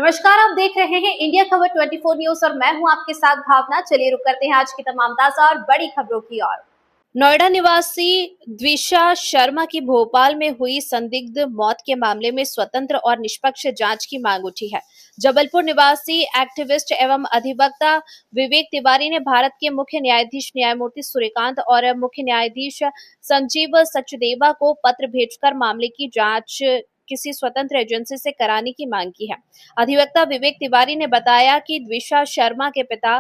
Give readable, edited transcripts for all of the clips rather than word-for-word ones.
नमस्कार, आप देख रहे हैं इंडिया खबर 24 न्यूज और मैं हूं आपके साथ भावना। चलिए रुक करते हैं आज की तमाम ताजा और बड़ी खबरों की ओर। नोएडा निवासी द्विशा शर्मा की भोपाल में हुई संदिग्ध मौत के मामले में स्वतंत्र और निष्पक्ष जांच की मांग उठी है। जबलपुर निवासी एक्टिविस्ट एवं अधिवक्ता विवेक तिवारी ने भारत के मुख्य न्यायाधीश न्यायमूर्ति सूर्यकांत और मुख्य न्यायाधीश संजीव सचदेवा को पत्र भेजकर मामले की जांच किसी स्वतंत्र एजेंसी से कराने की मांग की है। अधिवक्ता विवेक तिवारी ने बताया कि द्विशा शर्मा के पिता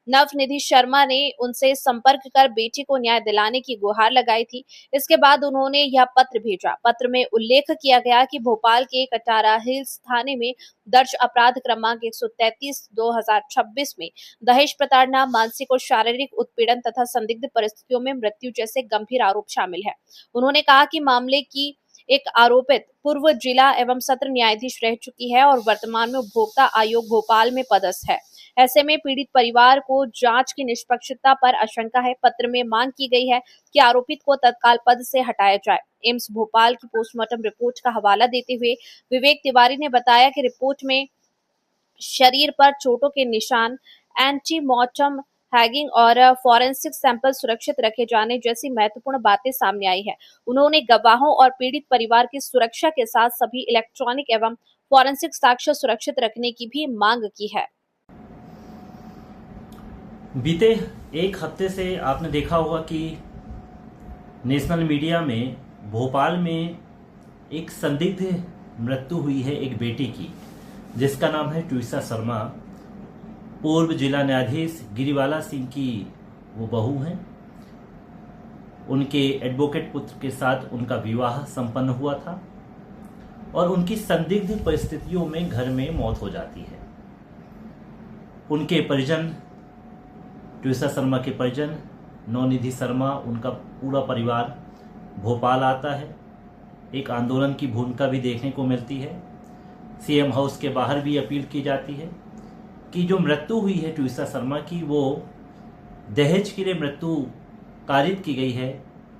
नवनिधि शर्मा ने उनसे संपर्क कर बेटी को न्याय दिलाने की गुहार लगाई थी। इसके बाद उन्होंने यह पत्र भेजा। पत्र में उल्लेख किया गया कि भोपाल के कटारा हिल्स थाने में दर्ज अपराध क्रमांक 133/2026 में दहेज प्रताड़ना, मानसिक और शारीरिक उत्पीड़न तथा संदिग्ध परिस्थितियों में मृत्यु जैसे गंभीर आरोप शामिल है। उन्होंने कहा कि मामले की एक आरोपित पूर्व जिला एवं सत्र न्यायाधीश रह चुकी है और वर्तमान में उपभोक्ता आयोग भोपाल में पदस्थ है। ऐसे में पीड़ित परिवार को जांच की निष्पक्षता पर आशंका है। पत्र में मांग की गई है कि आरोपित को तत्काल पद से हटाया जाए। एम्स भोपाल की पोस्टमार्टम रिपोर्ट का हवाला देते हुए विवेक तिवारी ने बताया कि रिपोर्ट में शरीर पर चोटों के निशान, एंटीमॉर्टम हैगिंग और फॉरेंसिक सैंपल सुरक्षित रखे जाने जैसी महत्वपूर्ण बातें सामने आई है। उन्होंने गवाहों और पीड़ित परिवार की सुरक्षा के साथ सभी इलेक्ट्रॉनिक एवं फॉरेंसिक साक्ष्य सुरक्षित रखने की भी मांग की है। बीते एक हफ्ते से आपने देखा होगा कि नेशनल मीडिया में भोपाल में एक संदिग्ध मृत्यु हुई है एक बेटी की, जिसका नाम है ट्विसा शर्मा। पूर्व जिला न्यायाधीश गिरिवाला सिंह की वो बहू हैं। उनके एडवोकेट पुत्र के साथ उनका विवाह संपन्न हुआ था और उनकी संदिग्ध परिस्थितियों में घर में मौत हो जाती है। उनके परिजन, ट्विसा शर्मा के परिजन, नवनिधि शर्मा, उनका पूरा परिवार भोपाल आता है। एक आंदोलन की भूमिका भी देखने को मिलती है। सीएम हाउस के बाहर भी अपील की जाती है कि जो मृत्यु हुई है ट्विसा शर्मा की, वो दहेज के लिए मृत्यु कारित की गई है,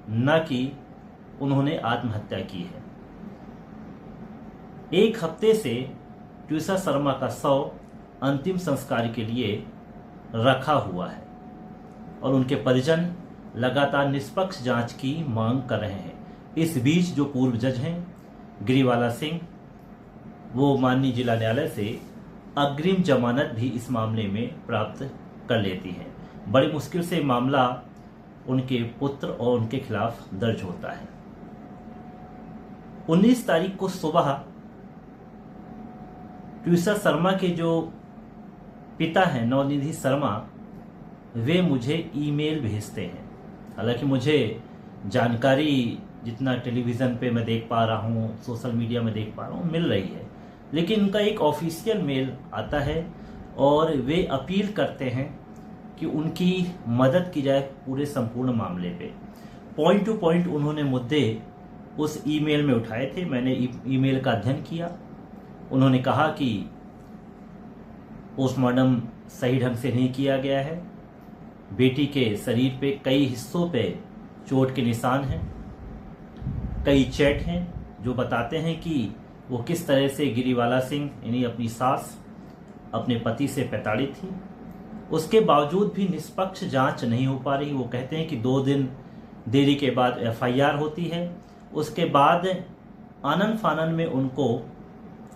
न कि उन्होंने आत्महत्या की है। एक हफ्ते से ट्विसा शर्मा का शव अंतिम संस्कार के लिए रखा हुआ है और उनके परिजन लगातार निष्पक्ष जांच की मांग कर रहे हैं। इस बीच जो पूर्व जज हैं गिरिवाला सिंह, वो माननीय जिला न्यायालय से अग्रिम जमानत भी इस मामले में प्राप्त कर लेती हैं। बड़ी मुश्किल से मामला उनके पुत्र और उनके खिलाफ दर्ज होता है। 19 तारीख को सुबह ट्विसा शर्मा के जो पिता हैं नवनिधि शर्मा, वे मुझे ईमेल भेजते हैं। हालांकि मुझे जानकारी जितना टेलीविज़न पे मैं देख पा रहा हूँ, सोशल मीडिया में देख पा रहा हूँ, मिल रही है, लेकिन उनका एक ऑफिशियल मेल आता है और वे अपील करते हैं कि उनकी मदद की जाए पूरे संपूर्ण मामले पे। पॉइंट टू पॉइंट उन्होंने मुद्दे उस ईमेल में उठाए थे। मैंने ईमेल का अध्ययन किया। उन्होंने कहा कि पोस्टमार्टम सही ढंग से नहीं किया गया है। बेटी के शरीर पे कई हिस्सों पे चोट के निशान हैं। कई चैट हैं जो बताते हैं कि वो किस तरह से गिरिवाला सिंह यानी अपनी सास अपने पति से प्रताड़ित थी। उसके बावजूद भी निष्पक्ष जांच नहीं हो पा रही। वो कहते हैं कि 2 दिन देरी के बाद एफआईआर होती है। उसके बाद आनन फानन में उनको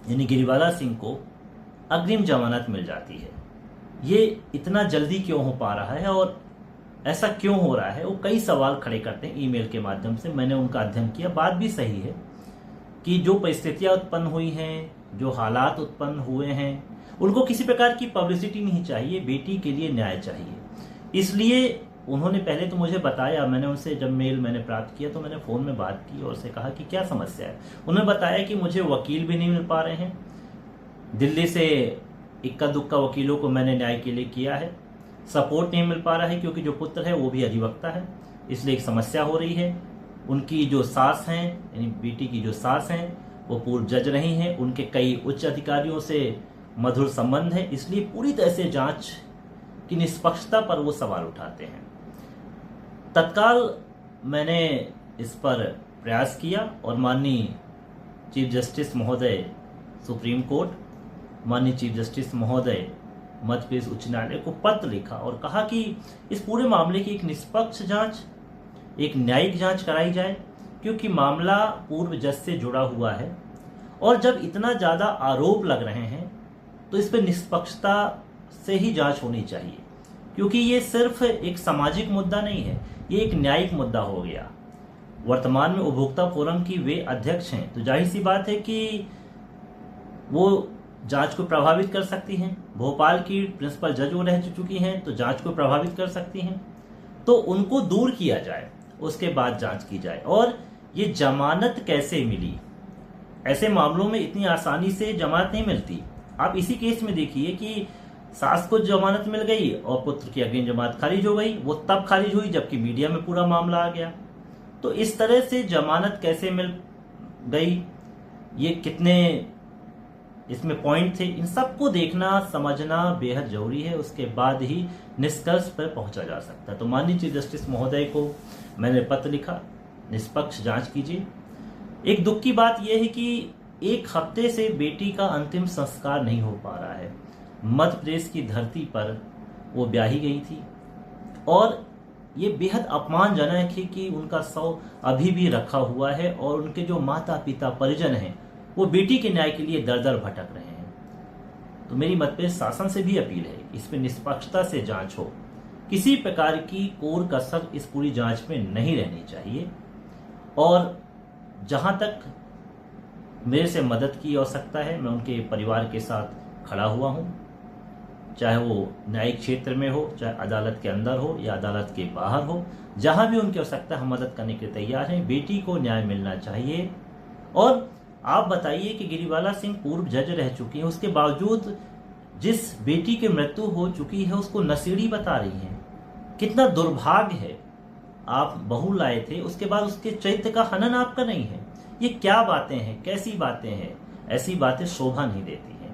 यानी गिरिवाला सिंह को अग्रिम जमानत मिल जाती है। ये इतना जल्दी क्यों हो पा रहा है और ऐसा क्यों हो रहा है, वो कई सवाल खड़े करते हैं ईमेल के माध्यम से। मैंने उनका अध्ययन किया। बात भी सही है कि जो परिस्थितियां उत्पन्न हुई हैं, जो हालात उत्पन्न हुए हैं, उनको किसी प्रकार की पब्लिसिटी नहीं चाहिए। बेटी के लिए न्याय चाहिए। इसलिए उन्होंने पहले तो मुझे बताया, मैंने उनसे जब मेल मैंने प्राप्त किया तो मैंने फ़ोन में बात की और उससे कहा कि क्या समस्या है। उन्होंने बताया कि मुझे वकील भी नहीं मिल पा रहे हैं। दिल्ली से इक्का दुक्का वकीलों को मैंने न्याय के लिए किया है, सपोर्ट नहीं मिल पा रहा है क्योंकि जो पुत्र है वो भी अधिवक्ता है, इसलिए एक समस्या हो रही है। उनकी जो सास हैं यानी बेटी की जो सास हैं वो पूर्व जज रही हैं। उनके कई उच्च अधिकारियों से मधुर संबंध है, इसलिए पूरी तरह से जांच की निष्पक्षता पर वो सवाल उठाते हैं। तत्काल मैंने इस पर प्रयास किया और माननीय चीफ जस्टिस महोदय सुप्रीम कोर्ट माननीय चीफ जस्टिस महोदय मध्य प्रदेश उच्च न्यायालय को पत्र लिखा और कहा कि इस पूरे मामले की एक निष्पक्ष जांच, एक न्यायिक जांच कराई जाए, क्योंकि मामला पूर्व जज से जुड़ा हुआ है और जब इतना ज्यादा आरोप लग रहे हैं तो इस पर निष्पक्षता से ही जांच होनी चाहिए, क्योंकि ये सिर्फ एक सामाजिक मुद्दा नहीं है, ये एक न्यायिक मुद्दा हो गया। वर्तमान में उपभोक्ता फोरम की वे अध्यक्ष हैं, तो जाहिर सी बात है कि वो जांच को प्रभावित कर सकती हैं। भोपाल की प्रिंसिपल जज वो रह चुकी हैं, तो जांच को प्रभावित कर सकती हैं। तो उनको दूर किया जाए, उसके बाद जांच की जाए। और ये जमानत कैसे मिली? ऐसे मामलों में इतनी आसानी से जमानत नहीं मिलती। आप इसी केस में देखिए कि सास को जमानत मिल गई और पुत्र की अग्रिम जमानत खारिज हो गई। वो तब खारिज हुई जबकि मीडिया में पूरा मामला आ गया। तो इस तरह से जमानत कैसे मिल गई, ये कितने इसमें पॉइंट थे, इन सबको देखना समझना बेहद जरूरी है। उसके बाद ही निष्कर्ष पर पहुंचा जा सकता है। तो माननीय चीफ जस्टिस महोदय को मैंने पत्र लिखा, निष्पक्ष जांच कीजिए। एक दुख की बात यह है कि एक हफ्ते से बेटी का अंतिम संस्कार नहीं हो पा रहा है। मध्य प्रदेश की धरती पर वो ब्याही गई थी और ये बेहद अपमानजनक है कि उनका शव अभी भी रखा हुआ है और उनके जो माता पिता परिजन हैं वो बेटी के न्याय के लिए दर दर भटक रहे हैं। तो मेरी मध्य प्रदेश शासन से भी अपील है, इस पर निष्पक्षता से जांच हो, किसी प्रकार की कोर कसर इस पूरी जांच में नहीं रहनी चाहिए। और जहां तक मेरे से मदद की आवश्यकता है, मैं उनके परिवार के साथ खड़ा हुआ हूं, चाहे वो न्यायिक क्षेत्र में हो, चाहे अदालत के अंदर हो या अदालत के बाहर हो, जहां भी उनकी आवश्यकता हम मदद करने के तैयार हैं। बेटी को न्याय मिलना चाहिए। और आप बताइए कि गिरिबाला सिंह पूर्व जज रह चुकी हैं, उसके बावजूद जिस बेटी की मृत्यु हो चुकी है उसको नशेड़ी बता रही हैं। कितना दुर्भाग्य है। आप बहू लाए थे, उसके बाद उसके चरित्र का हनन आपका नहीं है। ये क्या बातें हैं, कैसी बातें हैं? ऐसी बातें शोभा नहीं देती हैं।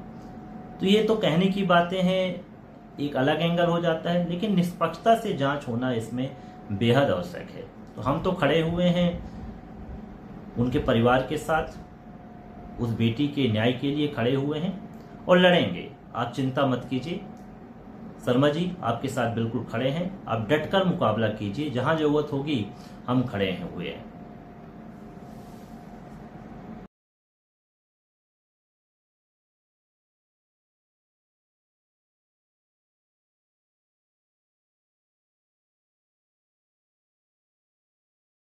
तो ये तो कहने की बातें हैं, एक अलग एंगल हो जाता है, लेकिन निष्पक्षता से जांच होना इसमें बेहद आवश्यक है। तो हम तो खड़े हुए हैं उनके परिवार के साथ, उस बेटी के न्याय के लिए खड़े हुए हैं और लड़ेंगे। आप चिंता मत कीजिए, शर्मा जी आपके साथ बिल्कुल खड़े हैं। आप डटकर मुकाबला कीजिए, जहां जरूरत होगी हम खड़े हुए हैं।